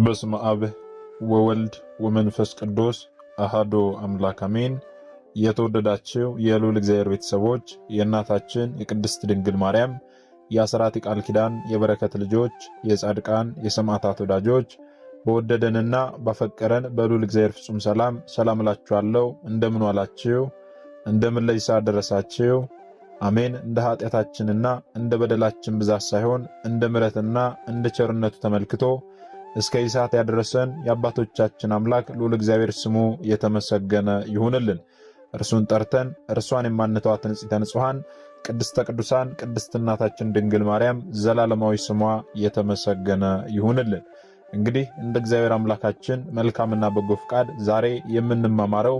በስመ አብ ወወልድ ወመንፈስ ቅዱስ አሐዱ አምላክ አሜን። የተወደዳችሁ የልዑል እግዚአብሔር ቤተሰቦች የእናታችን የቅድስት ድንግል ማርያም የአስራት ቃል ኪዳን የበረከት ልጆች የጻድቃን የሰማዕታት ወዳጆች በወደደንና ባፈቀረን በልዑል እግዚአብሔር ፍጹም ሰላም እላችኋለሁ። እንደምን ዋላችሁ? እንደምን ለይሳ ደረሳችሁ? አሜን። እንደ ኃጢአታችንና እንደ በደላችን ብዛት ሳይሆን እንደ ምሕረትና እንደ ቸርነቱ ተመልክቶ እስከ ይሳት ያደረሰን የአባቶቻችን አምላክ ልዑል እግዚአብሔር ስሙ የተመሰገነ ይሁንልን። እርሱን ጠርተን እርሷን የማንተዋት ንጽሕተ ንጹሐን ቅድስተ ቅዱሳን ቅድስት እናታችን ድንግል ማርያም ዘላለማዊ ስሟ የተመሰገነ ይሁንልን። እንግዲህ እንደ እግዚአብሔር አምላካችን መልካምና በጎ ፍቃድ ዛሬ የምንማማረው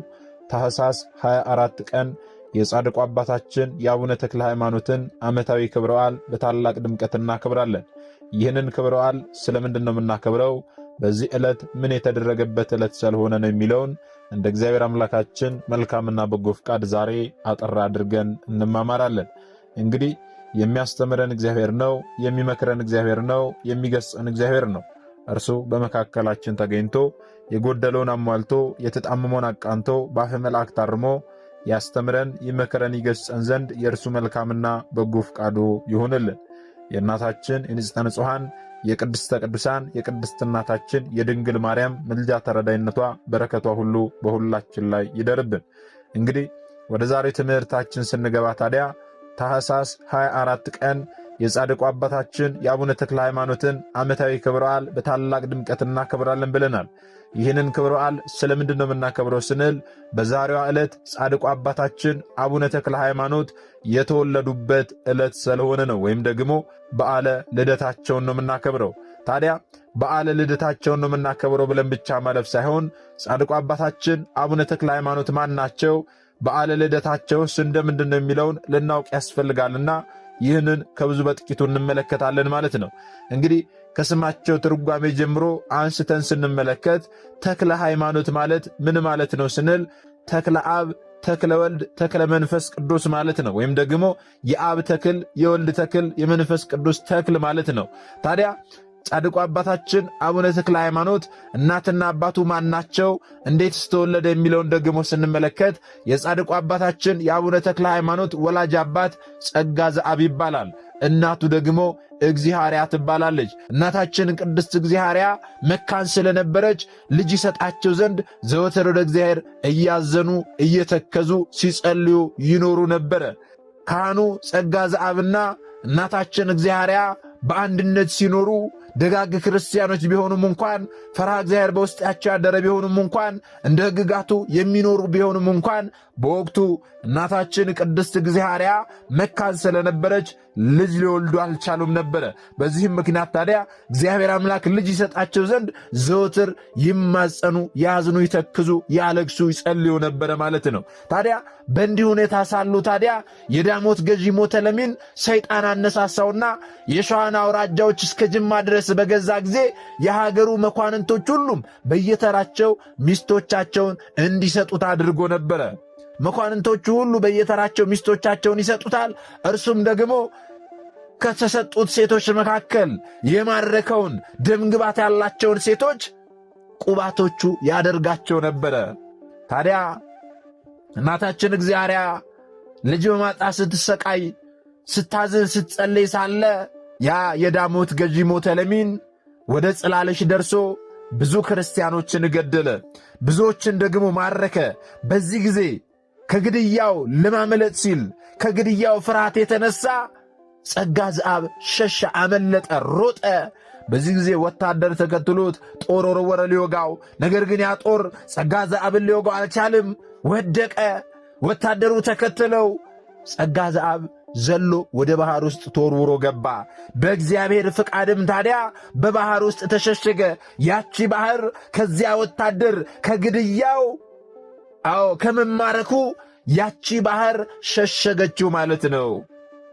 ታኅሳስ 24 ቀን የጻድቁ አባታችን የአቡነ ተክለ ሃይማኖትን ዓመታዊ ክብረ በዓል በታላቅ ድምቀት እናከብራለን። ይህንን ክብረ በዓል ስለምንድን ነው የምናከብረው? በዚህ ዕለት ምን የተደረገበት ዕለት ስለሆነ ነው የሚለውን እንደ እግዚአብሔር አምላካችን መልካምና በጎ ፍቃድ ዛሬ አጠር አድርገን እንማማራለን። እንግዲህ የሚያስተምረን እግዚአብሔር ነው፣ የሚመክረን እግዚአብሔር ነው፣ የሚገስጸን እግዚአብሔር ነው። እርሱ በመካከላችን ተገኝቶ የጎደለውን አሟልቶ የተጣመመውን አቃንቶ በአፈ መላእክት አርሞ ያስተምረን ይመክረን ይገስጸን ዘንድ የእርሱ መልካምና በጎ ፍቃዱ ይሁንልን። የእናታችን የንጽሕተ ንጹሐን የቅድስተ ቅዱሳን የቅድስት እናታችን የድንግል ማርያም ምልጃ ተረዳይነቷ በረከቷ ሁሉ በሁላችን ላይ ይደርብን። እንግዲህ ወደ ዛሬው ትምህርታችን ስንገባ ታዲያ ታኅሳስ 24 ቀን የጻድቁ አባታችን የአቡነ ተክለ ሃይማኖትን ዓመታዊ ክብረ በዓል በታላቅ ድምቀት እናከብራለን ብለናል። ይህንን ክብረ በዓል ስለምንድን ነው የምናከብረው ስንል በዛሬዋ ዕለት ጻድቁ አባታችን አቡነ ተክለ ሃይማኖት የተወለዱበት ዕለት ስለሆነ ነው። ወይም ደግሞ በዓለ ልደታቸውን ነው የምናከብረው። ታዲያ በዓለ ልደታቸውን ነው የምናከብረው ብለን ብቻ ማለፍ ሳይሆን ጻድቁ አባታችን አቡነ ተክለ ሃይማኖት ማን ናቸው፣ በዓለ ልደታቸውስ እንደምንድን ነው የሚለውን ልናውቅ ያስፈልጋልና ይህንን ከብዙ በጥቂቱ እንመለከታለን ማለት ነው። እንግዲህ ከስማቸው ትርጓሜ ጀምሮ አንስተን ስንመለከት ተክለ ሃይማኖት ማለት ምን ማለት ነው ስንል ተክለ አብ፣ ተክለ ወልድ፣ ተክለ መንፈስ ቅዱስ ማለት ነው። ወይም ደግሞ የአብ ተክል፣ የወልድ ተክል፣ የመንፈስ ቅዱስ ተክል ማለት ነው። ታዲያ ጻድቁ አባታችን አቡነ ተክለ ሃይማኖት እናትና አባቱ ማናቸው፣ እንዴትስ ተወለደ የሚለውን ደግሞ ስንመለከት የጻድቁ አባታችን የአቡነ ተክለ ሃይማኖት ወላጅ አባት ጸጋ ዘአብ ይባላል። እናቱ ደግሞ እግዚአርያ ትባላለች። እናታችን ቅድስት እግዚአርያ መካን ስለነበረች ልጅ ይሰጣቸው ዘንድ ዘወትር ወደ እግዚአብሔር እያዘኑ እየተከዙ ሲጸልዩ ይኖሩ ነበረ። ካህኑ ጸጋ ዘአብና እናታችን እግዚአርያ በአንድነት ሲኖሩ ደጋግ ክርስቲያኖች ቢሆኑም እንኳን ፈርሃ እግዚአብሔር በውስጣቸው ያደረ ቢሆኑም እንኳን እንደ ሕግጋቱ የሚኖሩ ቢሆኑም እንኳን በወቅቱ እናታችን ቅድስት እግዚአርያ መካን ስለነበረች ልጅ ሊወልዱ አልቻሉም ነበረ። በዚህም ምክንያት ታዲያ እግዚአብሔር አምላክ ልጅ ይሰጣቸው ዘንድ ዘወትር ይማጸኑ፣ ያዝኑ፣ ይተክዙ፣ ያለቅሱ፣ ይጸልዩ ነበረ ማለት ነው። ታዲያ በእንዲህ ሁኔታ ሳሉ ታዲያ የዳሞት ገዢ ሞተለሚን ሰይጣን አነሳሳውና የሸዋን አውራጃዎች እስከ ጅማ ድረስ በገዛ ጊዜ የሀገሩ መኳንንቶች ሁሉም በየተራቸው ሚስቶቻቸውን እንዲሰጡት አድርጎ ነበረ። መኳንንቶቹ ሁሉ በየተራቸው ሚስቶቻቸውን ይሰጡታል። እርሱም ደግሞ ከተሰጡት ሴቶች መካከል የማረከውን ደምግባት ያላቸውን ሴቶች ቁባቶቹ ያደርጋቸው ነበረ። ታዲያ እናታችን እግዚአርያ ልጅ በማጣት ስትሰቃይ ስታዝን ስትጸልይ ሳለ ያ የዳሞት ገዢ ሞተለሚን ወደ ጽላለሽ ደርሶ ብዙ ክርስቲያኖችን ገደለ፣ ብዙዎችን ደግሞ ማረከ። በዚህ ጊዜ ከግድያው ለማምለጥ ሲል ከግድያው ፍርሃት የተነሳ ጸጋ ዘአብ ሸሸ፣ አመለጠ፣ ሮጠ። በዚህ ጊዜ ወታደር ተከትሎት ጦር ወረወረ ሊወጋው። ነገር ግን ያ ጦር ጸጋ ዘአብን ሊወጋው አልቻልም፣ ወደቀ። ወታደሩ ተከትለው ጸጋ ዘአብ ዘሎ ወደ ባህር ውስጥ ተወርውሮ ገባ። በእግዚአብሔር ፍቃድም ታዲያ በባህር ውስጥ ተሸሸገ። ያቺ ባህር ከዚያ ወታደር ከግድያው ከመማረኩ ያቺ ባህር ሸሸገችው ማለት ነው።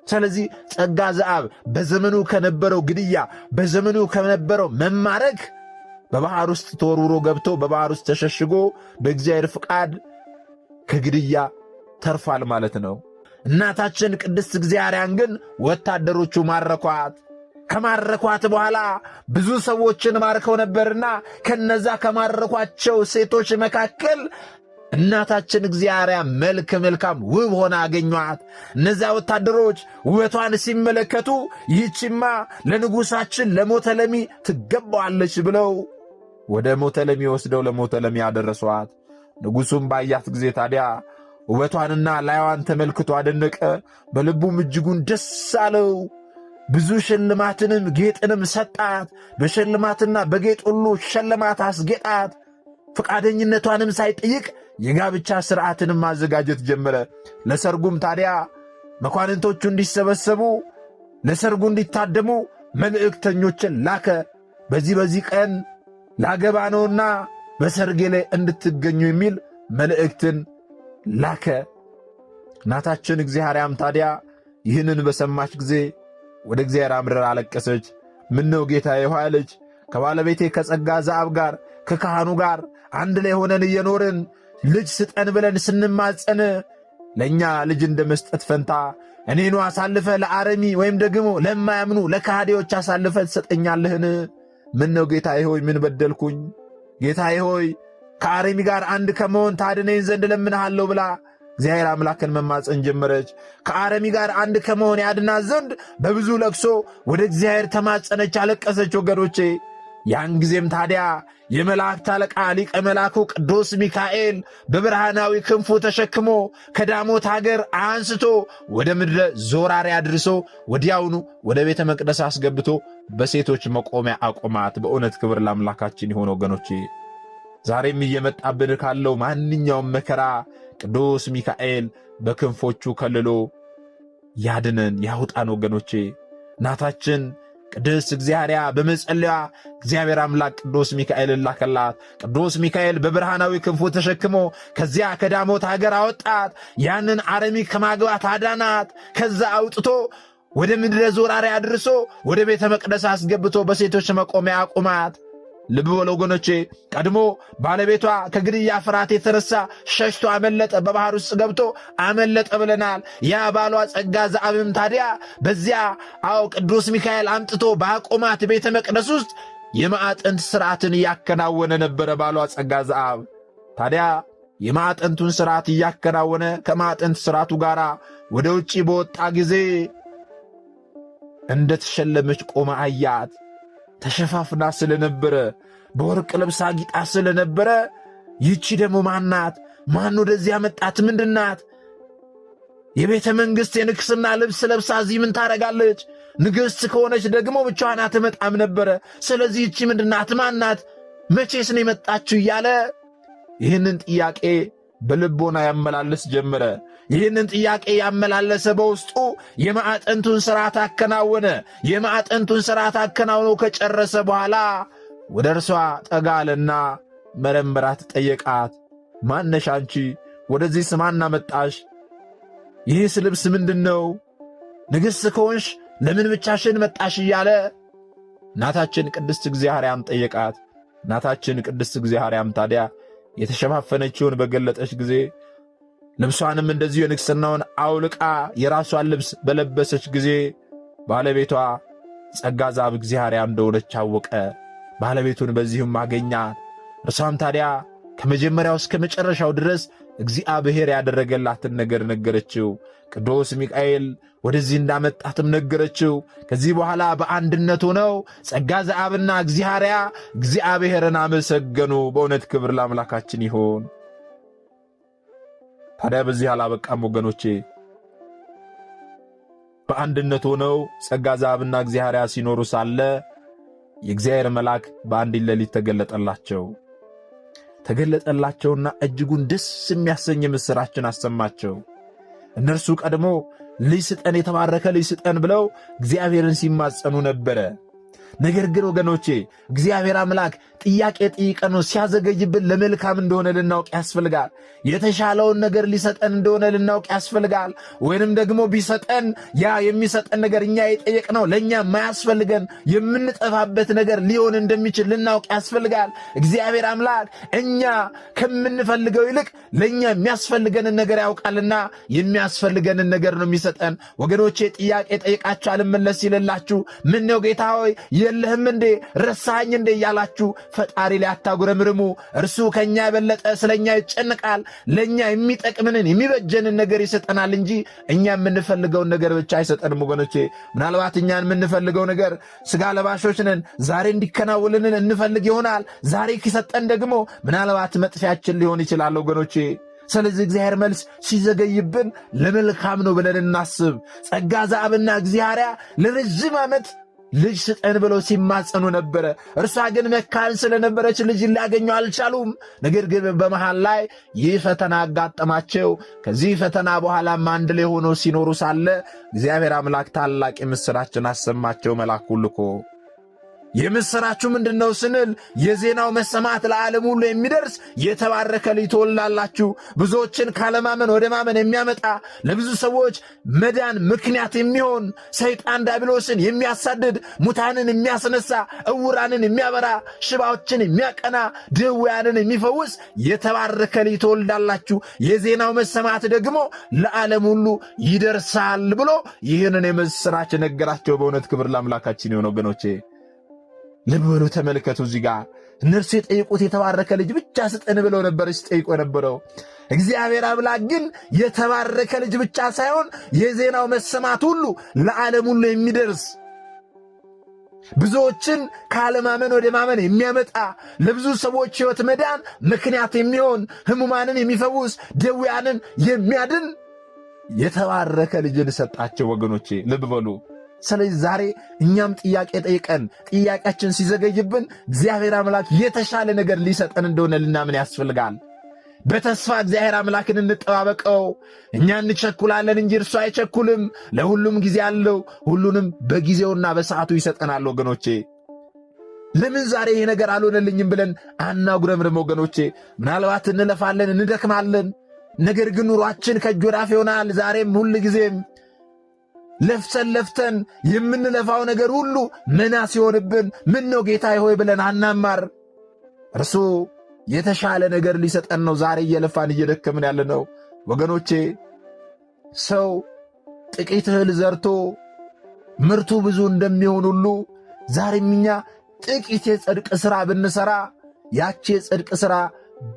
ስለዚህ ጸጋ ዘአብ በዘመኑ ከነበረው ግድያ በዘመኑ ከነበረው መማረክ በባህር ውስጥ ተወርውሮ ገብቶ በባህር ውስጥ ተሸሽጎ በእግዚአብሔር ፍቃድ ከግድያ ተርፏል ማለት ነው። እናታችን ቅድስት እግዚአርያን ግን ወታደሮቹ ማረኳት። ከማረኳት በኋላ ብዙ ሰዎችን ማርከው ነበርና ከነዛ ከማረኳቸው ሴቶች መካከል እናታችን እግዚአርያ መልከ መልካም ውብ ሆና አገኟት። እነዛ ወታደሮች ውበቷን ሲመለከቱ ይህችማ ለንጉሳችን ለሞተለሚ ትገባዋለች ብለው ወደ ሞተለሚ ወስደው ለሞተለሚ ያደረሷት። ንጉሡም ባያት ጊዜ ታዲያ ውበቷንና ላይዋን ተመልክቶ አደነቀ። በልቡም እጅጉን ደስ አለው። ብዙ ሽልማትንም ጌጥንም ሰጣት። በሽልማትና በጌጥ ሁሉ ሸለማት፣ አስጌጣት። ፈቃደኝነቷንም ሳይጠይቅ የጋብቻ ሥርዓትንም ማዘጋጀት ጀመረ። ለሰርጉም ታዲያ መኳንንቶቹ እንዲሰበሰቡ ለሰርጉ እንዲታደሙ መልእክተኞችን ላከ። በዚህ ቀን ላገባ ነውና በሰርጌ ላይ እንድትገኙ የሚል መልእክትን ላከ። እናታችን እግዚአርያም ታዲያ ይህንን በሰማች ጊዜ ወደ እግዚአብሔር አምርራ አለቀሰች። ምነው ጌታዬ ሆይ አለች፣ ከባለቤቴ ከጸጋ ዘአብ ጋር ከካህኑ ጋር አንድ ላይ ሆነን እየኖርን ልጅ ስጠን ብለን ስንማጸን ለእኛ ልጅ እንደ መስጠት ፈንታ እኔኑ አሳልፈ ለአረሚ ወይም ደግሞ ለማያምኑ ለካህዲዎች አሳልፈ ትሰጠኛለህን? ምነው ጌታዬ ሆይ ምን በደልኩኝ? ጌታዬ ሆይ ከአረሚ ጋር አንድ ከመሆን ታድነኝ ዘንድ ለምንሃለሁ ብላ እግዚአብሔር አምላክን መማፀን ጀመረች። ከአረሚ ጋር አንድ ከመሆን ያድናት ዘንድ በብዙ ለቅሶ ወደ እግዚአብሔር ተማጸነች፣ አለቀሰች። ወገኖቼ ያን ጊዜም ታዲያ የመላእክት አለቃ ሊቀ መላኩ ቅዱስ ሚካኤል በብርሃናዊ ክንፉ ተሸክሞ ከዳሞት ሀገር አንስቶ ወደ ምድረ ዞራሪ አድርሶ ወዲያውኑ ወደ ቤተ መቅደስ አስገብቶ በሴቶች መቆሚያ አቆማት። በእውነት ክብር ለአምላካችን ይሆን። ወገኖቼ ዛሬም እየመጣብን ካለው ማንኛውም መከራ ቅዱስ ሚካኤል በክንፎቹ ከልሎ ያድነን ያውጣን። ወገኖቼ እናታችን ቅድስት እግዚአርያ በመጸለያ እግዚአብሔር አምላክ ቅዱስ ሚካኤልን ላከላት። ቅዱስ ሚካኤል በብርሃናዊ ክንፉ ተሸክሞ ከዚያ ከዳሞት ሀገር አወጣት። ያንን አረሚ ከማግባት አዳናት። ከዛ አውጥቶ ወደ ምድረ ዞራሪ አድርሶ ወደ ቤተ መቅደስ አስገብቶ በሴቶች መቆሚያ አቁማት። ልብ በሉ ወገኖቼ፣ ቀድሞ ባለቤቷ ከግድያ ፍርሃት የተነሳ ሸሽቶ አመለጠ፣ በባህር ውስጥ ገብቶ አመለጠ ብለናል። ያ ባሏ ጸጋ ዘአብም ታዲያ በዚያ ቅዱስ ሚካኤል አምጥቶ በአቆማት ቤተ መቅደስ ውስጥ የማዕጠንት ሥርዓትን እያከናወነ ነበረ። ባሏ ጸጋ ዘአብ ታዲያ የማዕጠንቱን ሥርዓት እያከናወነ ከማዕጠንት ሥርዓቱ ጋር ወደ ውጪ በወጣ ጊዜ እንደተሸለመች ቆማ አያት። ተሸፋፍና ስለነበረ በወርቅ ልብስ አጊጣ ስለነበረ ይቺ ደግሞ ማናት? ማን ወደዚህ ያመጣት? ምንድናት? የቤተ መንግሥት የንግሥና ልብስ ለብሳ እዚህ ምን ታረጋለች? ንግሥት ከሆነች ደግሞ ብቻዋን አትመጣም ነበረ። ስለዚህ ይቺ ምንድናት? ማናት? መቼስ ነው የመጣችው? እያለ ይህንን ጥያቄ በልቦና ያመላለስ ጀመረ። ይህንን ጥያቄ ያመላለሰ በውስጡ የማዕጠንቱን ሥርዓት አከናወነ። የማዕጠንቱን ሥርዓት አከናውኖ ከጨረሰ በኋላ ወደ እርሷ ጠጋ አለና መረመራት፣ ጠየቃት። ማነሽ አንቺ? ወደዚህ ስማና መጣሽ? ይህስ ልብስ ምንድን ነው? ንግሥት ከሆንሽ ለምን ብቻሽን መጣሽ? እያለ እናታችን ቅድስት እግዚአርያም ጠየቃት። እናታችን ቅድስት እግዚአርያም ታዲያ የተሸፋፈነችውን በገለጠች ጊዜ ልብሷንም እንደዚሁ የንግሥናውን አውልቃ የራሷን ልብስ በለበሰች ጊዜ ባለቤቷ ጸጋ ዘአብ እግዚአርያ እንደሆነች አወቀ። ባለቤቱን በዚህም አገኛት። እርሷም ታዲያ ከመጀመሪያው እስከ መጨረሻው ድረስ እግዚአብሔር ያደረገላትን ነገር ነገረችው። ቅዱስ ሚካኤል ወደዚህ እንዳመጣትም ነገረችው። ከዚህ በኋላ በአንድነት ሆነው ጸጋ ዘአብና እግዚአርያ እግዚአብሔርን አመሰገኑ። በእውነት ክብር ለአምላካችን ይሆን። ታዲያ በዚህ አላበቃም ወገኖቼ። በአንድነት ሆነው ጸጋ ዘአብና እግዚአርያ ሲኖሩ ሳለ የእግዚአብሔር መልአክ በአንዲት ሌሊት ተገለጠላቸውና እጅጉን ደስ የሚያሰኝ ምስራችን አሰማቸው። እነርሱ ቀድሞ ልጅ ስጠን፣ የተባረከ ልጅ ስጠን ብለው እግዚአብሔርን ሲማጸኑ ነበረ። ነገር ግን ወገኖቼ እግዚአብሔር አምላክ ጥያቄ ጠይቀን ነው ሲያዘገይብን ለመልካም እንደሆነ ልናውቅ ያስፈልጋል። የተሻለውን ነገር ሊሰጠን እንደሆነ ልናውቅ ያስፈልጋል። ወይንም ደግሞ ቢሰጠን ያ የሚሰጠን ነገር እኛ የጠየቅነው ለእኛ የማያስፈልገን የምንጠፋበት ነገር ሊሆን እንደሚችል ልናውቅ ያስፈልጋል። እግዚአብሔር አምላክ እኛ ከምንፈልገው ይልቅ ለእኛ የሚያስፈልገንን ነገር ያውቃልና የሚያስፈልገንን ነገር ነው የሚሰጠን። ወገኖቼ ጥያቄ ጠይቃችሁ አልመለስ ይልላችሁ ምን ነው ጌታ ሆይ የለህም እንዴ ረሳኸኝ እንዴ እያላችሁ ፈጣሪ ላይ አታጉረምርሙ። እርሱ ከኛ የበለጠ ስለኛ ይጨነቃል። ለኛ የሚጠቅምንን የሚበጀንን ነገር ይሰጠናል እንጂ እኛ የምንፈልገውን ነገር ብቻ አይሰጠንም። ወገኖቼ ምናልባት እኛን የምንፈልገው ነገር ስጋ ለባሾች ነን። ዛሬ እንዲከናወንልን እንፈልግ ይሆናል። ዛሬ ከሰጠን ደግሞ ምናልባት መጥፊያችን ሊሆን ይችላል ወገኖቼ። ስለዚህ እግዚአብሔር መልስ ሲዘገይብን ለመልካም ነው ብለን እናስብ። ጸጋ ዘአብና እግዚአብሔር ለረጅም ዓመት ልጅ ስጠን ብለው ሲማጸኑ ነበረ። እርሷ ግን መካን ስለነበረች ልጅ ሊያገኙ አልቻሉም። ነገር ግን በመሃል ላይ ይህ ፈተና አጋጠማቸው። ከዚህ ፈተና በኋላም አንድ ላይ ሆነው ሲኖሩ ሳለ እግዚአብሔር አምላክ ታላቅ የምሥራችን አሰማቸው መልአኩን ልኮ። የምሥራችሁ ምንድነው ስንል የዜናው መሰማት ለዓለም ሁሉ የሚደርስ የተባረከ ልጅ ትወልዳላችሁ። ብዙዎችን ካለማመን ወደ ማመን የሚያመጣ ለብዙ ሰዎች መዳን ምክንያት የሚሆን ሰይጣን ዲያብሎስን የሚያሳድድ ሙታንን የሚያስነሳ ዕውራንን የሚያበራ ሽባዎችን የሚያቀና ድውያንን የሚፈውስ የተባረከ ልጅ ትወልዳላችሁ። የዜናው መሰማት ደግሞ ለዓለም ሁሉ ይደርሳል ብሎ ይህንን የምሥራች ነገራቸው። በእውነት ክብር ለአምላካችን ይሁን ወገኖቼ። ልብ በሉ ተመልከቱ። እዚህ ጋር እነርሱ የጠየቁት የተባረከ ልጅ ብቻ ስጠን ብለው ነበር ሲጠይቁ የነበረው። እግዚአብሔር አምላክ ግን የተባረከ ልጅ ብቻ ሳይሆን የዜናው መሰማት ሁሉ ለዓለም ሁሉ የሚደርስ ብዙዎችን ካለማመን ወደ ማመን የሚያመጣ ለብዙ ሰዎች ሕይወት መዳን ምክንያት የሚሆን ሕሙማንን የሚፈውስ ደዌያንን የሚያድን የተባረከ ልጅን ሰጣቸው ወገኖቼ። ልብ በሉ። ስለዚህ ዛሬ እኛም ጥያቄ ጠይቀን ጥያቄያችን ሲዘገይብን እግዚአብሔር አምላክ የተሻለ ነገር ሊሰጠን እንደሆነ ልናምን ያስፈልጋል። በተስፋ እግዚአብሔር አምላክን እንጠባበቀው። እኛ እንቸኩላለን እንጂ እርሱ አይቸኩልም። ለሁሉም ጊዜ አለው። ሁሉንም በጊዜውና በሰዓቱ ይሰጠናል ወገኖቼ። ለምን ዛሬ ይሄ ነገር አልሆነልኝም ብለን አናጉረምርም ወገኖቼ። ምናልባት እንለፋለን፣ እንደክማለን። ነገር ግን ኑሯችን ከእጅ ወደ አፍ ይሆናል። ዛሬም ሁል ጊዜም ለፍተን የምንለፋው ነገር ሁሉ መና ሲሆንብን ምን ነው ጌታዬ ሆይ ብለን አናማር። እርሱ የተሻለ ነገር ሊሰጠን ነው። ዛሬ እየለፋን እየደከምን ያለ ነው ወገኖቼ። ሰው ጥቂት እህል ዘርቶ ምርቱ ብዙ እንደሚሆን ሁሉ ዛሬም እኛ ጥቂት የጽድቅ ሥራ ብንሠራ ያቺ የጽድቅ ሥራ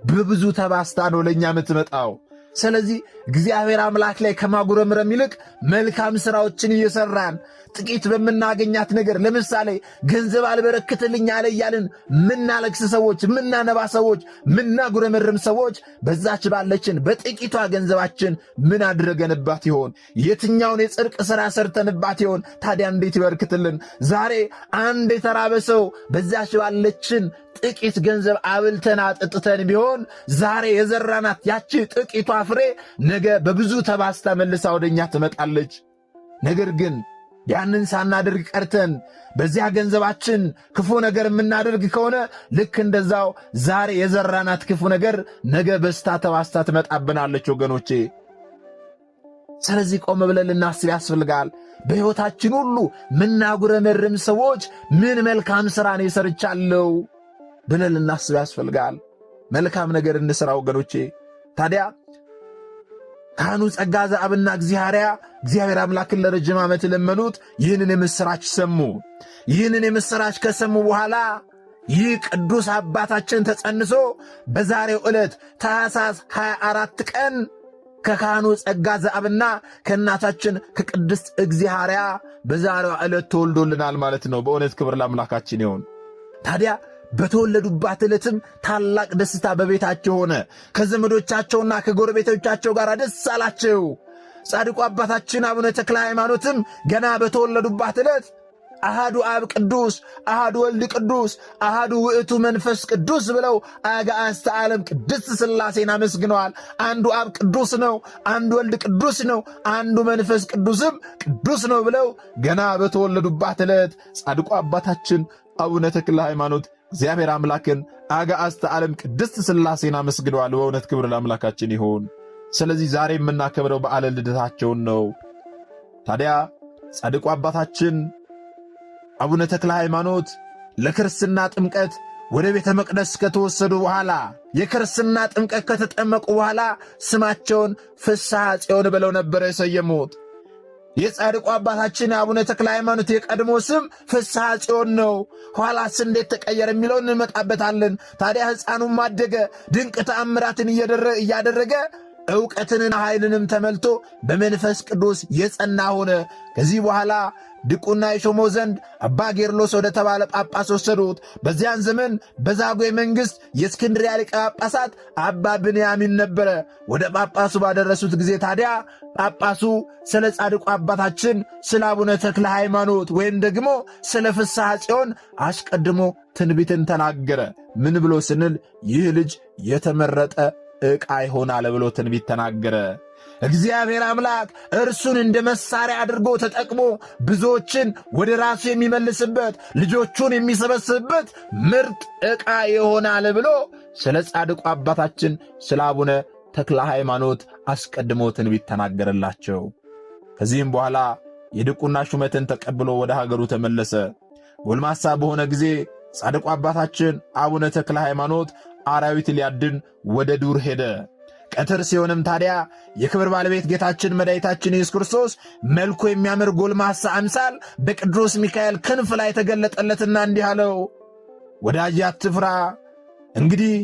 በብዙ ተባስታ ነው ለእኛ የምትመጣው። ስለዚህ እግዚአብሔር አምላክ ላይ ከማጉረምረም ይልቅ መልካም ሥራዎችን እየሠራን ጥቂት በምናገኛት ነገር ለምሳሌ ገንዘብ አልበረክትልኝ አለ እያልን ምናለቅስ ሰዎች፣ ምናነባ ሰዎች፣ ምናጉረመርም ሰዎች በዛች ባለችን በጥቂቷ ገንዘባችን ምን አድረገንባት ይሆን? የትኛውን የጽድቅ ሥራ ሰርተንባት ይሆን? ታዲያ እንዴት ይበርክትልን? ዛሬ አንድ የተራበ ሰው በዛች ባለችን ጥቂት ገንዘብ አብልተን አጠጥተን ቢሆን ዛሬ የዘራናት ያቺ ጥቂቷ ፍሬ ነገ በብዙ ተባስታ መልሳ ወደኛ ትመጣለች። ነገር ግን ያንን ሳናደርግ ቀርተን በዚያ ገንዘባችን ክፉ ነገር የምናደርግ ከሆነ ልክ እንደዛው ዛሬ የዘራናት ክፉ ነገር ነገ በስታ ተባስታ ትመጣብናለች ወገኖቼ። ስለዚህ ቆም ብለን ልናስብ ያስፈልጋል። በሕይወታችን ሁሉ ምናጉረመርም ሰዎች ምን መልካም ሥራን የሰርቻለሁ ብለን ልናስብ ያስፈልጋል። መልካም ነገር እንሥራ ወገኖቼ። ታዲያ ካህኑ ጸጋ ዘአብና እግዚአብሔር አምላክን ለረጅም ዓመት ለመኑት። ይህንን የምሥራች ሰሙ። ይህንን የምሥራች ከሰሙ በኋላ ይህ ቅዱስ አባታችን ተጸንሶ በዛሬው ዕለት ታኅሳስ 24 ቀን ከካህኑ ጸጋ ዘአብና ከእናታችን ከቅድስት እግዚአብሔር በዛሬው ዕለት ተወልዶልናል ማለት ነው። በእውነት ክብር ለአምላካችን ይሁን። ታዲያ በተወለዱባት ዕለትም ታላቅ ደስታ በቤታቸው ሆነ። ከዘመዶቻቸውና ከጎረቤቶቻቸው ጋር ደስ አላቸው። ጻድቁ አባታችን አቡነ ተክለ ሃይማኖትም ገና በተወለዱባት ዕለት አሃዱ አብ ቅዱስ፣ አሃዱ ወልድ ቅዱስ፣ አሃዱ ውእቱ መንፈስ ቅዱስ ብለው አጋዕዝተ ዓለም ቅድስት ሥላሴን አመስግነዋል። አንዱ አብ ቅዱስ ነው፣ አንዱ ወልድ ቅዱስ ነው፣ አንዱ መንፈስ ቅዱስም ቅዱስ ነው ብለው ገና በተወለዱባት ዕለት ጻድቁ አባታችን አቡነ ተክለ ሃይማኖት እግዚአብሔር አምላክን አጋዕዝተ ዓለም ቅድስት ሥላሴን አመስግነዋል። በእውነት ክብር ለአምላካችን ይሁን። ስለዚህ ዛሬ የምናከብረው በዓለ ልደታቸውን ነው። ታዲያ ጻድቁ አባታችን አቡነ ተክለ ሃይማኖት ለክርስትና ጥምቀት ወደ ቤተ መቅደስ ከተወሰዱ በኋላ የክርስትና ጥምቀት ከተጠመቁ በኋላ ስማቸውን ፍስሐ ጽዮን ብለው ነበር የሰየሙት። የጻድቁ አባታችን አቡነ ተክለ ሃይማኖት የቀድሞ ስም ፍስሐ ጽዮን ነው። ኋላስ እንዴት ተቀየረ የሚለውን እንመጣበታለን። ታዲያ ሕፃኑም አደገ፣ ድንቅ ተአምራትን እያደረገ ዕውቀትንና ኃይልንም ተመልቶ በመንፈስ ቅዱስ የጸና ሆነ። ከዚህ በኋላ ድቁና የሾመው ዘንድ አባ ጌርሎስ ወደ ተባለ ጳጳስ ወሰዱት። በዚያን ዘመን በዛጉዌ መንግሥት የእስክንድርያ ሊቀ ጳጳሳት አባ ብንያሚን ነበረ። ወደ ጳጳሱ ባደረሱት ጊዜ ታዲያ ጳጳሱ ስለ ጻድቁ አባታችን ስለ አቡነ ተክለ ሃይማኖት ወይም ደግሞ ስለ ፍስሐ ጽዮን አስቀድሞ ትንቢትን ተናገረ። ምን ብሎ ስንል ይህ ልጅ የተመረጠ ዕቃ ይሆናል ብሎ ትንቢት ተናገረ። እግዚአብሔር አምላክ እርሱን እንደ መሳሪያ አድርጎ ተጠቅሞ ብዙዎችን ወደ ራሱ የሚመልስበት ልጆቹን የሚሰበስብበት ምርጥ ዕቃ ይሆናል ብሎ ስለ ጻድቁ አባታችን ስለ አቡነ ተክለ ሃይማኖት አስቀድሞ ትንቢት ተናገረላቸው። ከዚህም በኋላ የድቁና ሹመትን ተቀብሎ ወደ ሀገሩ ተመለሰ። ጎልማሳ በሆነ ጊዜ ጻድቁ አባታችን አቡነ ተክለ ሃይማኖት አራዊት ሊያድን ወደ ዱር ሄደ። ቀትር ሲሆንም ታዲያ የክብር ባለቤት ጌታችን መድኃኒታችን ኢየሱስ ክርስቶስ መልኩ የሚያምር ጎልማሳ አምሳል በቅዱስ ሚካኤል ክንፍ ላይ ተገለጠለትና እንዲህ አለው፣ ወዳጄ አትፍራ፣ እንግዲህ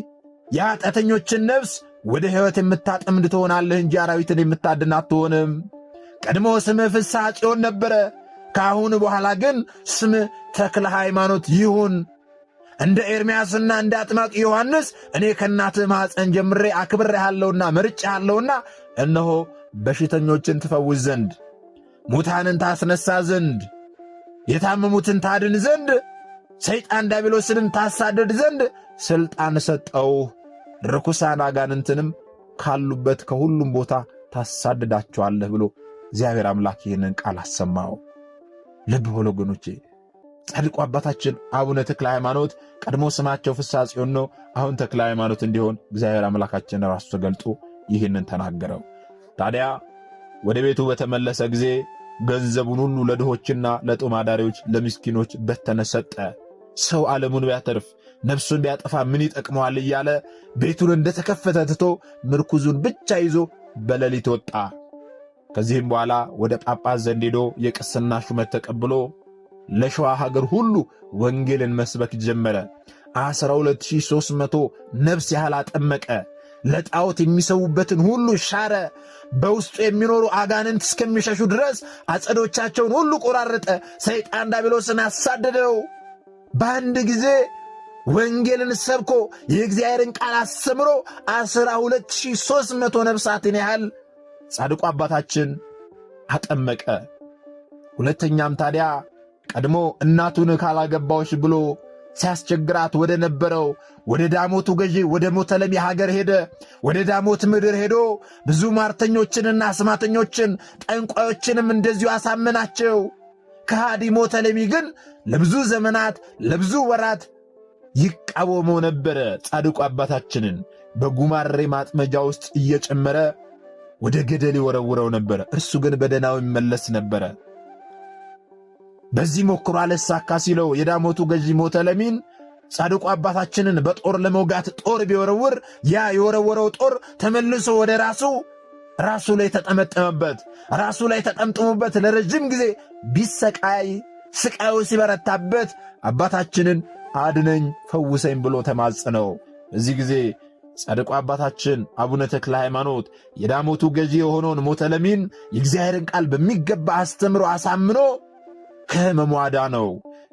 የኃጢአተኞችን ነፍስ ወደ ሕይወት የምታጠምድ ትሆናለህ እንጂ አራዊትን የምታድን አትሆንም። ቀድሞ ስምህ ፍስሐ ጽዮን ነበረ፣ ከአሁን በኋላ ግን ስምህ ተክለ ሃይማኖት ይሁን። እንደ ኤርምያስና እንደ አጥማቂ ዮሐንስ እኔ ከእናትህ ማኅፀን ጀምሬ አክብሬሃለሁና መርጬሃለሁና እነሆ በሽተኞችን ትፈውስ ዘንድ፣ ሙታንን ታስነሣ ዘንድ፣ የታመሙትን ታድን ዘንድ፣ ሰይጣን ዲያብሎስንም ታሳደድ ዘንድ ሥልጣን ሰጠውህ። ርኩሳን አጋንንትንም ካሉበት ከሁሉም ቦታ ታሳድዳቸዋለህ ብሎ እግዚአብሔር አምላክ ይህንን ቃል አሰማው። ልብ በሉ ወገኖቼ፣ ጻድቁ አባታችን አቡነ ተክለ ሃይማኖት ቀድሞ ስማቸው ፍስሐ ጽዮን ነው። አሁን ተክለ ሃይማኖት እንዲሆን እግዚአብሔር አምላካችን ራሱ ተገልጦ ይህንን ተናገረው። ታዲያ ወደ ቤቱ በተመለሰ ጊዜ ገንዘቡን ሁሉ ለድሆችና ለጦም አዳሪዎች ለምስኪኖች በተነ ሰጠ። ሰው ዓለሙን ቢያተርፍ ነፍሱን ቢያጠፋ ምን ይጠቅመዋል እያለ ቤቱን እንደተከፈተ ትቶ ምርኩዙን ብቻ ይዞ በሌሊት ወጣ። ከዚህም በኋላ ወደ ጳጳስ ዘንድ ሄዶ የቅስና ሹመት ተቀብሎ ለሸዋ ሀገር ሁሉ ወንጌልን መስበክ ጀመረ። 12300 ነፍስ ያህል አጠመቀ። ለጣዖት የሚሰዉበትን ሁሉ ሻረ። በውስጡ የሚኖሩ አጋንንት እስከሚሸሹ ድረስ አጸዶቻቸውን ሁሉ ቆራረጠ። ሰይጣን ዲያብሎስን አሳደደው። በአንድ ጊዜ ወንጌልን ሰብኮ የእግዚአብሔርን ቃል አስተምሮ 12300 ነፍሳትን ያህል ጻድቁ አባታችን አጠመቀ። ሁለተኛም ታዲያ ቀድሞ እናቱን ካላገባዎች ብሎ ሲያስቸግራት ወደ ነበረው ወደ ዳሞቱ ገዢ ወደ ሞተለሚ ሀገር ሄደ። ወደ ዳሞት ምድር ሄዶ ብዙ ማርተኞችንና አስማተኞችን ጠንቋዮችንም እንደዚሁ አሳመናቸው። ከሃዲ ሞተለሚ ግን ለብዙ ዘመናት ለብዙ ወራት ይቃወመው ነበረ። ጻድቁ አባታችንን በጉማሬ ማጥመጃ ውስጥ እየጨመረ ወደ ገደል ይወረውረው ነበረ። እርሱ ግን በደናው ይመለስ ነበረ። በዚህ ሞክሮ አልሳካ ሲለው የዳሞቱ ገዢ ሞተለሚን ጻድቁ አባታችንን በጦር ለመውጋት ጦር ቢወረውር ያ የወረወረው ጦር ተመልሶ ወደ ራሱ ላይ ተጠመጠመበት። ራሱ ላይ ተጠምጥሞበት ለረጅም ጊዜ ቢሰቃይ ስቃዩ ሲበረታበት አባታችንን አድነኝ ፈውሰኝ ብሎ ተማጸነው። በዚህ ጊዜ ጻድቁ አባታችን አቡነ ተክለ ሃይማኖት የዳሞቱ ገዢ የሆነውን ሞተለሚን የእግዚአብሔርን ቃል በሚገባ አስተምሮ አሳምኖ ከሕመሙ አዳነው።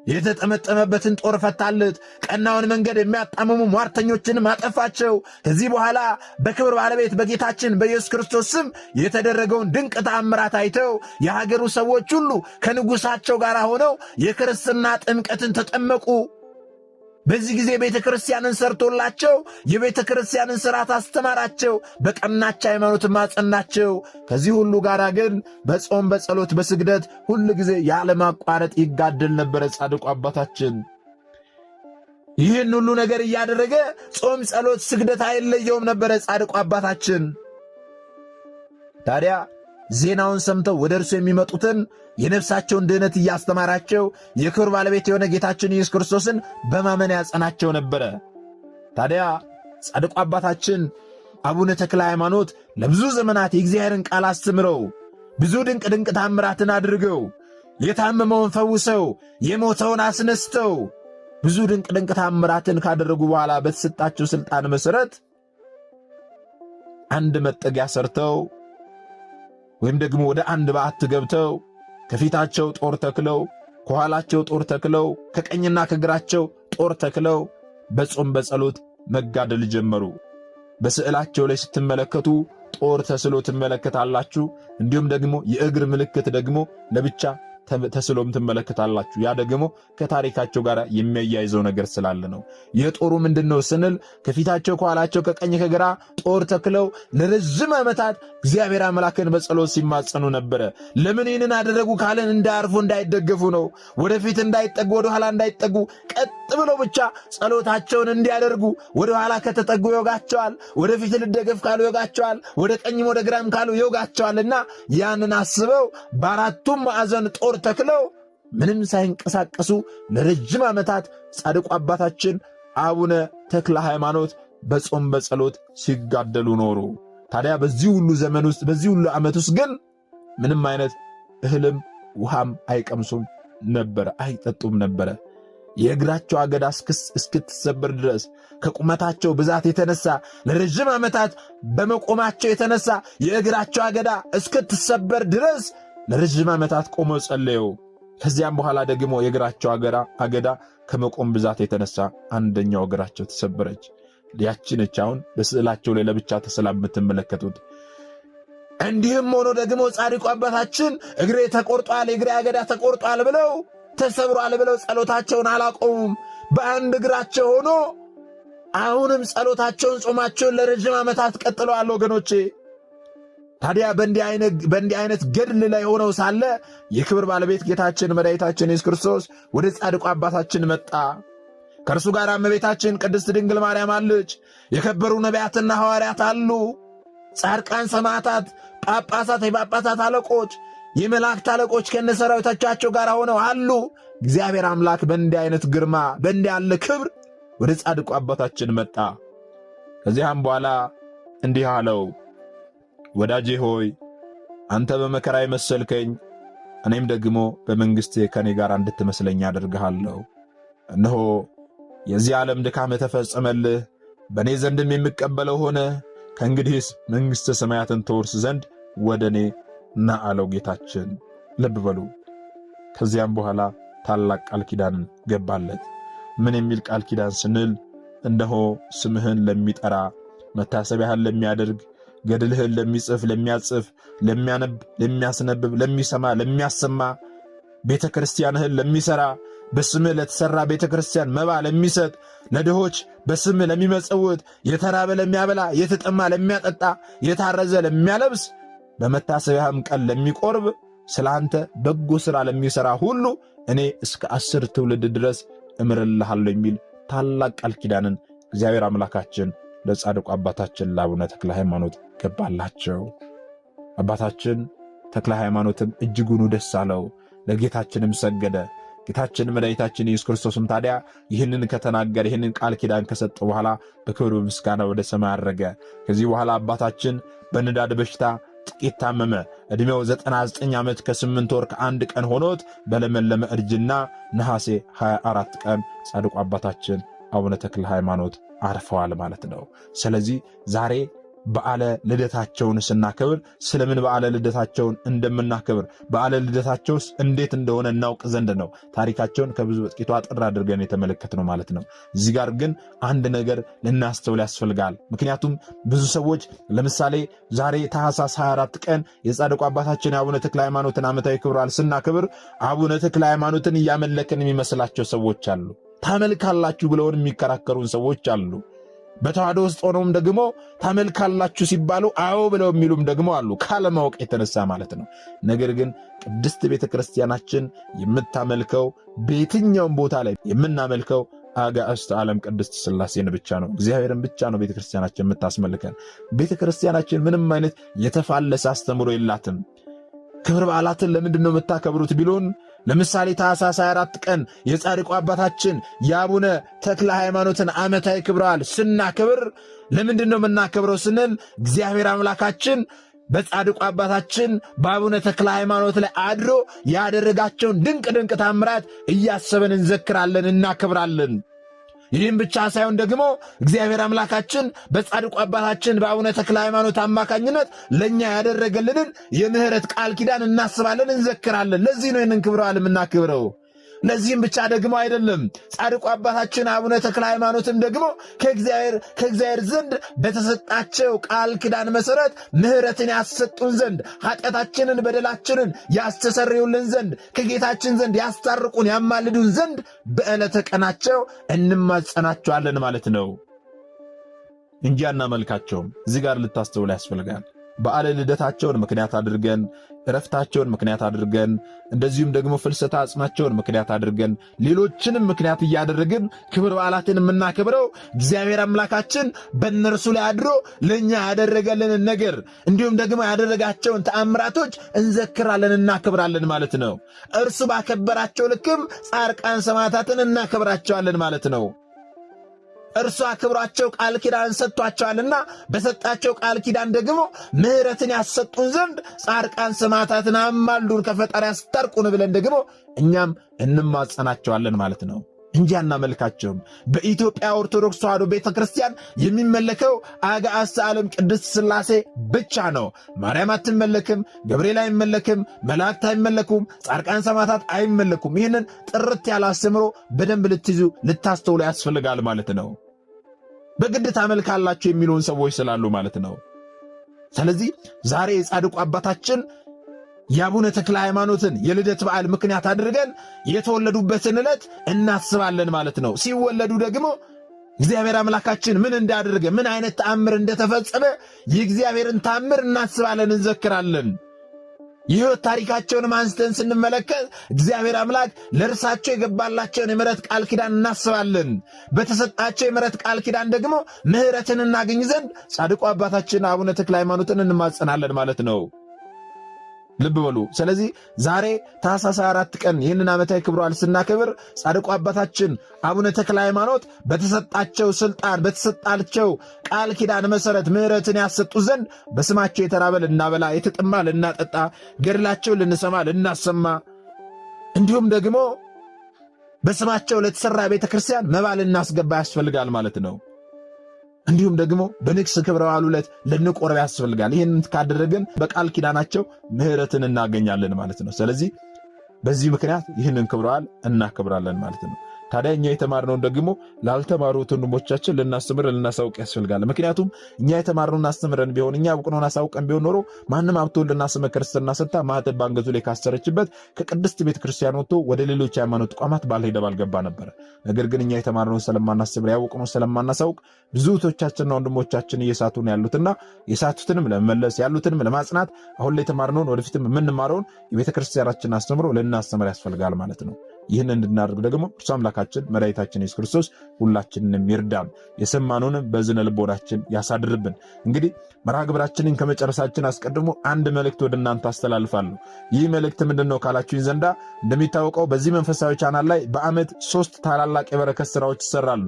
የተጠመጠመበትን ጦር ፈታለት። ቀናውን መንገድ የሚያጣምሙ ሟርተኞችንም አጠፋቸው። ከዚህ በኋላ በክብር ባለቤት በጌታችን በኢየሱስ ክርስቶስ ስም የተደረገውን ድንቅ ተአምራት አይተው የሀገሩ ሰዎች ሁሉ ከንጉሳቸው ጋር ሆነው የክርስትና ጥምቀትን ተጠመቁ። በዚህ ጊዜ ቤተ ክርስቲያንን ሰርቶላቸው የቤተ ክርስቲያንን ሥርዓት አስተማራቸው፣ በቀናች ሃይማኖት ማጸናቸው። ከዚህ ሁሉ ጋር ግን በጾም በጸሎት በስግደት ሁሉ ጊዜ ያለማቋረጥ ይጋደል ነበረ ጻድቁ አባታችን። ይህን ሁሉ ነገር እያደረገ ጾም፣ ጸሎት፣ ስግደት አይለየውም ነበረ ጻድቁ አባታችን። ታዲያ ዜናውን ሰምተው ወደ እርሱ የሚመጡትን የነፍሳቸውን ድህነት እያስተማራቸው የክብር ባለቤት የሆነ ጌታችን ኢየሱስ ክርስቶስን በማመን ያጸናቸው ነበረ። ታዲያ ጻድቁ አባታችን አቡነ ተክለ ሃይማኖት ለብዙ ዘመናት የእግዚአብሔርን ቃል አስተምረው ብዙ ድንቅ ድንቅ ታምራትን አድርገው የታመመውን ፈውሰው የሞተውን አስነስተው ብዙ ድንቅ ድንቅ ታምራትን ካደረጉ በኋላ በተሰጣቸው ሥልጣን መሠረት አንድ መጠጊያ ሰርተው ወይም ደግሞ ወደ አንድ በዓት ገብተው ከፊታቸው ጦር ተክለው ከኋላቸው ጦር ተክለው ከቀኝና ከግራቸው ጦር ተክለው በጾም በጸሎት መጋደል ጀመሩ። በስዕላቸው ላይ ስትመለከቱ ጦር ተስሎ ትመለከታላችሁ። እንዲሁም ደግሞ የእግር ምልክት ደግሞ ለብቻ ተስሎም ትመለከታላችሁ። ያ ደግሞ ከታሪካቸው ጋር የሚያያይዘው ነገር ስላለ ነው። የጦሩ ምንድነው ስንል ከፊታቸው ከኋላቸው ከቀኝ ከግራ ጦር ተክለው ለረጅም ዓመታት እግዚአብሔር አምላክን በጸሎት ሲማጸኑ ነበረ። ለምን ይህንን አደረጉ ካለን እንዳያርፉ እንዳይደገፉ ነው። ወደፊት እንዳይጠጉ ወደ ኋላ እንዳይጠጉ ቀጥ ብለው ብቻ ጸሎታቸውን እንዲያደርጉ። ወደ ኋላ ከተጠጉ ይወጋቸዋል፣ ወደፊት ልደገፍ ካሉ ይወጋቸዋል፣ ወደ ቀኝም ወደ ግራም ካሉ ይወጋቸዋልና ያንን አስበው በአራቱም ማዕዘን ጦር ተክለው ምንም ሳይንቀሳቀሱ ለረጅም ዓመታት ጻድቁ አባታችን አቡነ ተክለ ሃይማኖት በጾም በጸሎት ሲጋደሉ ኖሩ። ታዲያ በዚህ ሁሉ ዘመን ውስጥ በዚህ ሁሉ ዓመት ውስጥ ግን ምንም አይነት እህልም ውሃም አይቀምሱም ነበረ፣ አይጠጡም ነበረ። የእግራቸው አገዳ እስክትሰበር ድረስ ከቁመታቸው ብዛት የተነሳ ለረጅም ዓመታት በመቆማቸው የተነሳ የእግራቸው አገዳ እስክትሰበር ድረስ ለረጅም ዓመታት ቆመው ጸለዩ። ከዚያም በኋላ ደግሞ የእግራቸው አገዳ ከመቆም ብዛት የተነሳ አንደኛው እግራቸው ተሰበረች። ያቺ ነች አሁን በስዕላቸው ላይ ለብቻ ተስላ የምትመለከቱት። እንዲህም ሆኖ ደግሞ ጻድቁ አባታችን እግሬ ተቆርጧል፣ የእግሬ አገዳ ተቆርጧል ብለው ተሰብሯል ብለው ጸሎታቸውን አላቆሙም። በአንድ እግራቸው ሆኖ አሁንም ጸሎታቸውን ጾማቸውን ለረጅም ዓመታት ቀጥለዋል ወገኖቼ። ታዲያ በእንዲህ አይነት ገድል ላይ ሆነው ሳለ የክብር ባለቤት ጌታችን መድኃኒታችን ኢየሱስ ክርስቶስ ወደ ጻድቁ አባታችን መጣ። ከእርሱ ጋር እመቤታችን ቅድስት ድንግል ማርያም አለች። የከበሩ ነቢያትና ሐዋርያት አሉ። ጻድቃን፣ ሰማዕታት፣ ጳጳሳት፣ የጳጳሳት አለቆች፣ የመላእክት አለቆች ከነሰራዊቶቻቸው ጋር ሆነው አሉ። እግዚአብሔር አምላክ በእንዲህ አይነት ግርማ በእንዲህ ያለ ክብር ወደ ጻድቁ አባታችን መጣ። ከዚያም በኋላ እንዲህ አለው፣ ወዳጄ ሆይ አንተ በመከራ የመሰልከኝ እኔም ደግሞ በመንግሥቴ ከኔ ጋር እንድትመስለኝ አደርግሃለሁ። እነሆ የዚህ ዓለም ድካም ተፈጸመልህ፣ በእኔ ዘንድም የሚቀበለው ሆነ። ከእንግዲህስ መንግሥተ ሰማያትን ተወርስ ዘንድ ወደ እኔ ና አለው ጌታችን። ልብ በሉ። ከዚያም በኋላ ታላቅ ቃል ኪዳንን ገባለት። ምን የሚል ቃል ኪዳን ስንል እነሆ ስምህን ለሚጠራ መታሰቢያህን ለሚያደርግ ገድልህን ለሚጽፍ ለሚያጽፍ ለሚያነብ ለሚያስነብብ ለሚሰማ ለሚያሰማ ቤተ ክርስቲያንህን ለሚሠራ በስምህ ለተሠራ ቤተ ክርስቲያን መባ ለሚሰጥ ለድሆች በስምህ ለሚመጸውት የተራበ ለሚያበላ የተጠማ ለሚያጠጣ የታረዘ ለሚያለብስ በመታሰቢያህም ቀን ለሚቆርብ ስለ አንተ በጎ ሥራ ለሚሠራ ሁሉ እኔ እስከ 10 ትውልድ ድረስ እምርልሃለሁ የሚል ታላቅ ቃል ኪዳንን እግዚአብሔር አምላካችን ለጻድቁ አባታችን ለአቡነ ተክለ ሃይማኖት ገባላቸው። አባታችን ተክለ ሃይማኖትም እጅጉን ደስ አለው፣ ለጌታችንም ሰገደ። ጌታችን መድኃኒታችን ኢየሱስ ክርስቶስም ታዲያ ይህንን ከተናገረ ይህንን ቃል ኪዳን ከሰጠ በኋላ በክብር በምስጋና ወደ ሰማይ አረገ። ከዚህ በኋላ አባታችን በንዳድ በሽታ ጥቂት ታመመ። ዕድሜው 99 ዓመት ከ8 ወር ከ1 ቀን ሆኖት በለመለመ እርጅና ነሐሴ 24 ቀን ጻድቁ አባታችን አቡነ ተክለ ሃይማኖት አርፈዋል ማለት ነው። ስለዚህ ዛሬ በዓለ ልደታቸውን ስናከብር ስለምን በዓለ ልደታቸውን እንደምናከብር በዓለ ልደታቸውስ እንዴት እንደሆነ እናውቅ ዘንድ ነው ታሪካቸውን ከብዙ በጥቂቱ አጥር አድርገን የተመለከትነው ማለት ነው። እዚህ ጋር ግን አንድ ነገር ልናስተውል ያስፈልጋል። ምክንያቱም ብዙ ሰዎች ለምሳሌ ዛሬ ታኅሳስ 24 ቀን የጻድቁ አባታችን የአቡነ ተክለ ሃይማኖትን ዓመታዊ ክብረ በዓል ስናከብር አቡነ ተክለ ሃይማኖትን እያመለክን የሚመስላቸው ሰዎች አሉ። ታመልካላችሁ ብለውን የሚከራከሩን ሰዎች አሉ። በተዋሕዶ ውስጥ ሆነውም ደግሞ ታመልካላችሁ ሲባሉ አዎ ብለው የሚሉም ደግሞ አሉ፣ ካለማወቅ የተነሳ ማለት ነው። ነገር ግን ቅድስት ቤተ ክርስቲያናችን የምታመልከው በየትኛውም ቦታ ላይ የምናመልከው አጋዕዝተ ዓለም ቅድስት ሥላሴን ብቻ ነው። እግዚአብሔርን ብቻ ነው ቤተ ክርስቲያናችን የምታስመልከን። ቤተ ክርስቲያናችን ምንም አይነት የተፋለሰ አስተምሮ የላትም። ክብረ በዓላትን ለምንድን ነው የምታከብሩት ቢሉን፣ ለምሳሌ ታኅሳስ 24 ቀን የጻድቁ አባታችን የአቡነ ተክለ ሃይማኖትን ዓመታዊ ክብረ በዓል ስናከብር ለምንድን ነው የምናከብረው ስንል እግዚአብሔር አምላካችን በጻድቁ አባታችን በአቡነ ተክለ ሃይማኖት ላይ አድሮ ያደረጋቸውን ድንቅ ድንቅ ታምራት እያሰበን እንዘክራለን፣ እናከብራለን። ይህም ብቻ ሳይሆን ደግሞ እግዚአብሔር አምላካችን በጻድቁ አባታችን በአቡነ ተክለ ሃይማኖት አማካኝነት ለእኛ ያደረገልንን የምህረት ቃል ኪዳን እናስባለን፣ እንዘክራለን። ለዚህ ነው ይህንን ክብረ በዓል የምናክብረው። ለዚህም ብቻ ደግሞ አይደለም። ጻድቁ አባታችን አቡነ ተክለ ሃይማኖትም ደግሞ ከእግዚአብሔር ዘንድ በተሰጣቸው ቃል ኪዳን መሠረት ምህረትን ያሰጡን ዘንድ ኃጢአታችንን በደላችንን ያስተሰርዩልን ዘንድ ከጌታችን ዘንድ ያስታርቁን ያማልዱን ዘንድ በዕለተ ቀናቸው እንማጸናቸዋለን ማለት ነው እንጂ አናመልካቸውም። እዚህ ጋር ልታስተውል ያስፈልጋል። በዓለ ልደታቸውን ምክንያት አድርገን ዕረፍታቸውን ምክንያት አድርገን እንደዚሁም ደግሞ ፍልሰታ አጽማቸውን ምክንያት አድርገን ሌሎችንም ምክንያት እያደረግን ክብረ በዓላትን የምናከብረው እግዚአብሔር አምላካችን በእነርሱ ላይ አድሮ ለእኛ ያደረገልንን ነገር እንዲሁም ደግሞ ያደረጋቸውን ተአምራቶች እንዘክራለን፣ እናከብራለን ማለት ነው። እርሱ ባከበራቸው ልክም ጻድቃን ሰማዕታትን እናከብራቸዋለን ማለት ነው። እርሱ አክብሯቸው ቃል ኪዳን ሰጥቷቸዋልና በሰጣቸው ቃል ኪዳን ደግሞ ምህረትን ያሰጡን ዘንድ ጻድቃን ሰማዕታትን አማልዱን ከፈጣሪ ያስታርቁን ብለን ደግሞ እኛም እንማጸናቸዋለን ማለት ነው እንጂ አናመልካቸውም። በኢትዮጵያ ኦርቶዶክስ ተዋሕዶ ቤተ ክርስቲያን የሚመለከው አጋዕዝተ ዓለም ቅድስት ሥላሴ ብቻ ነው። ማርያም አትመለክም፣ ገብርኤል አይመለክም፣ መላእክት አይመለኩም፣ ጻድቃን ሰማዕታት አይመለኩም። ይህንን ጥርት ያለ አስተምሮ በደንብ ልትይዙ ልታስተውሉ ያስፈልጋል ማለት ነው። በግድ ታመልካላችሁ የሚሉን ሰዎች ስላሉ ማለት ነው። ስለዚህ ዛሬ የጻድቁ አባታችን የአቡነ ተክለ ሃይማኖትን የልደት በዓል ምክንያት አድርገን የተወለዱበትን ዕለት እናስባለን ማለት ነው። ሲወለዱ ደግሞ እግዚአብሔር አምላካችን ምን እንዳደረገ ምን አይነት ተአምር እንደተፈጸመ የእግዚአብሔርን ተአምር እናስባለን፣ እንዘክራለን። የሕይወት ታሪካቸውን አንስተን ስንመለከት እግዚአብሔር አምላክ ለእርሳቸው የገባላቸውን የምሕረት ቃል ኪዳን እናስባለን። በተሰጣቸው የምሕረት ቃል ኪዳን ደግሞ ምሕረትን እናገኝ ዘንድ ጻድቁ አባታችን አቡነ ተክለ ሃይማኖትን እንማጸናለን ማለት ነው። ልብ በሉ። ስለዚህ ዛሬ ታኅሳስ 24 ቀን ይህንን ዓመታዊ ክብረ በዓል ስናከብር ጻድቁ አባታችን አቡነ ተክለ ሃይማኖት በተሰጣቸው ሥልጣን በተሰጣቸው ቃል ኪዳን መሠረት ምሕረትን ያሰጡ ዘንድ በስማቸው የተራበ ልናበላ፣ የተጠማ ልናጠጣ፣ ገድላቸው ልንሰማ ልናሰማ፣ እንዲሁም ደግሞ በስማቸው ለተሠራ ቤተ ክርስቲያን መባ ልናስገባ ያስፈልጋል ማለት ነው። እንዲሁም ደግሞ በንግስ ክብረ በዓሉ ዕለት ልንቆርብ ያስፈልጋል። ይህን ካደረግን በቃል ኪዳናቸው ምሕረትን እናገኛለን ማለት ነው። ስለዚህ በዚህ ምክንያት ይህንን ክብረ በዓል እናከብራለን ማለት ነው። ታዲያ እኛ የተማርነውን ደግሞ ላልተማሩት ወንድሞቻችን ልናስተምር ልናሳውቅ ያስፈልጋል። ምክንያቱም እኛ የተማርነውን አስተምረን ቢሆን እኛ አውቅነውን አሳውቀን ቢሆን ኖሮ ማንም ሀብተወልድና ስመ ክርስትና ሰጥታ ማኅተብ በአንገቱ ላይ ካሰረችበት ከቅድስት ቤተ ክርስቲያን ወጥቶ ወደ ሌሎች ሃይማኖት ተቋማት ባልሄደ ባልገባ ነበረ። ነገር ግን እኛ የተማርነውን ስለማናስተምር ያውቅነውን ስለማናሳውቅ ብዙ እህቶቻችንና ወንድሞቻችን እየሳቱ ነው ያሉትና የሳቱትንም ለመመለስ ያሉትንም ለማጽናት አሁን ላይ የተማርነውን ወደፊትም የምንማረውን የቤተ ክርስቲያናችን አስተምሮ ልናስተምር ያስፈልጋል ማለት ነው። ይህን እንድናደርግ ደግሞ እርሱ አምላካችን መድኃኒታችን ኢየሱስ ክርስቶስ ሁላችንንም ይርዳን፣ የሰማነውንም በዝነ ልቦናችን ያሳድርብን። እንግዲህ መርሃ ግብራችንን ከመጨረሳችን አስቀድሞ አንድ መልእክት ወደ እናንተ አስተላልፋለሁ። ይህ መልእክት ምንድን ነው ካላችሁኝ ዘንዳ እንደሚታወቀው በዚህ መንፈሳዊ ቻናል ላይ በዓመት 3 ታላላቅ የበረከት ስራዎች ይሰራሉ።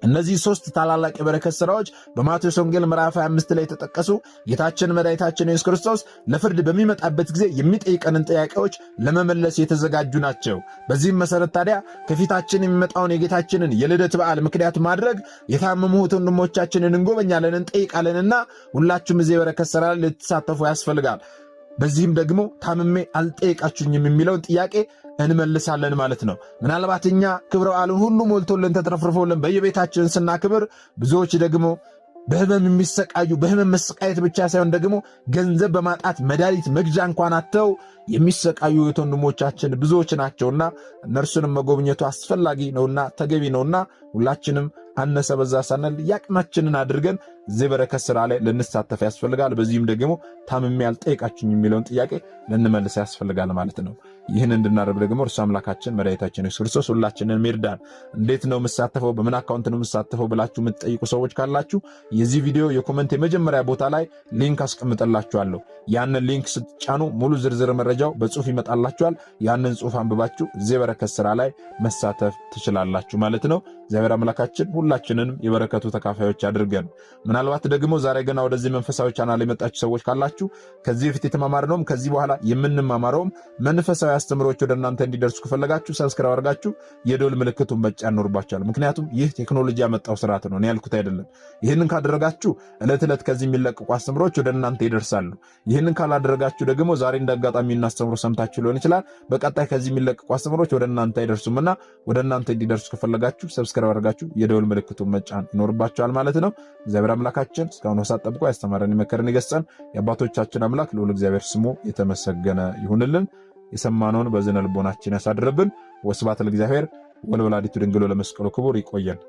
እነዚህ ሶስት ታላላቅ የበረከት ሥራዎች በማቴዎስ ወንጌል ምዕራፍ 25 ላይ የተጠቀሱ ጌታችን መድኃኒታችን ኢየሱስ ክርስቶስ ለፍርድ በሚመጣበት ጊዜ የሚጠይቀንን ጥያቄዎች ለመመለስ የተዘጋጁ ናቸው። በዚህም መሰረት ታዲያ ከፊታችን የሚመጣውን የጌታችንን የልደት በዓል ምክንያት ማድረግ የታመሙ ወንድሞቻችንን እንጎበኛለን፣ እንጠይቃለንና ሁላችሁም እዚህ የበረከት ሥራ ላይ ልትሳተፉ ያስፈልጋል። በዚህም ደግሞ ታምሜ አልጠየቃችሁኝም የሚለውን ጥያቄ እንመልሳለን ማለት ነው። ምናልባት እኛ ክብረ በዓሉን ሁሉ ሞልቶልን ተትረፍርፎልን በየቤታችን ስናክብር ብዙዎች ደግሞ በህመም የሚሰቃዩ በህመም መሰቃየት ብቻ ሳይሆን ደግሞ ገንዘብ በማጣት መድኃኒት መግዣ እንኳን አጥተው የሚሰቃዩ ወንድሞቻችን ብዙዎች ናቸውና እነርሱንም መጎብኘቱ አስፈላጊ ነውና ተገቢ ነውና ሁላችንም አነሰ በዛ ሳንል ያቅማችንን አድርገን እዚህ በረከት ሥራ ላይ ልንሳተፍ ያስፈልጋል። በዚህም ደግሞ ታምሜ አልጠየቃችሁኝ የሚለውን ጥያቄ ልንመልስ ያስፈልጋል ማለት ነው። ይህን እንድናደርግ ደግሞ እርሱ አምላካችን መድኃኒታችን ኢየሱስ ክርስቶስ ሁላችንን ይርዳን። እንዴት ነው የምሳተፈው፣ በምን አካውንት ነው የምሳተፈው ብላችሁ የምትጠይቁ ሰዎች ካላችሁ የዚህ ቪዲዮ የኮመንት የመጀመሪያ ቦታ ላይ ሊንክ አስቀምጠላችኋለሁ። ያንን ሊንክ ስትጫኑ ሙሉ ዝርዝር መረጃው በጽሁፍ ይመጣላችኋል። ያንን ጽሁፍ አንብባችሁ እዚህ በረከት ሥራ ላይ መሳተፍ ትችላላችሁ ማለት ነው። እግዚአብሔር አምላካችን ሁላችንንም የበረከቱ ተካፋዮች አድርገን። ምናልባት ደግሞ ዛሬ ገና ወደዚህ መንፈሳዊ ቻናል የመጣችሁ ሰዎች ካላችሁ ከዚህ በፊት የተማማርነውም ከዚህ በኋላ የምንማማረውም መንፈሳዊ አስተምሮች ወደ እናንተ እንዲደርሱ ከፈለጋችሁ ሰብስክራይብ አድርጋችሁ የደወል ምልክቱን መጫን ይኖርባችኋል። ምክንያቱም ይህ ቴክኖሎጂ ያመጣው ስርዓት ነው፣ እኔ ያልኩት አይደለም። ይህንን ካደረጋችሁ ዕለት ዕለት ከዚህ የሚለቀቁ አስተምሮች ወደ እናንተ ይደርሳሉ። ይህንን ካላደረጋችሁ ደግሞ ዛሬ እንዳጋጣሚ እናስተምሮ ሰምታችሁ ሊሆን ይችላል፣ በቀጣይ ከዚህ የሚለቀቁ አስተምሮች ወደ እናንተ አይደርሱምና ወደ እናንተ እንዲደርሱ ከፈለጋችሁ ሰብስክራይብ አድርጋችሁ የደወል ምልክቱን መጫን ይኖርባችኋል ማለት ነው። እግዚአብሔር አምላካችን እስካሁን ሰዓት ጠብቆ ያስተማረን የመከረን የገሰጸን የአባቶቻችን አምላክ ልዑል እግዚአብሔር ስሙ የተመሰገነ ይሁንልን። የሰማነውን በዝነ ልቦናችን ያሳድርብን። ወስብሐት ለእግዚአብሔር ወለወላዲቱ ድንግል ለመስቀሉ ክቡር። ይቆየን።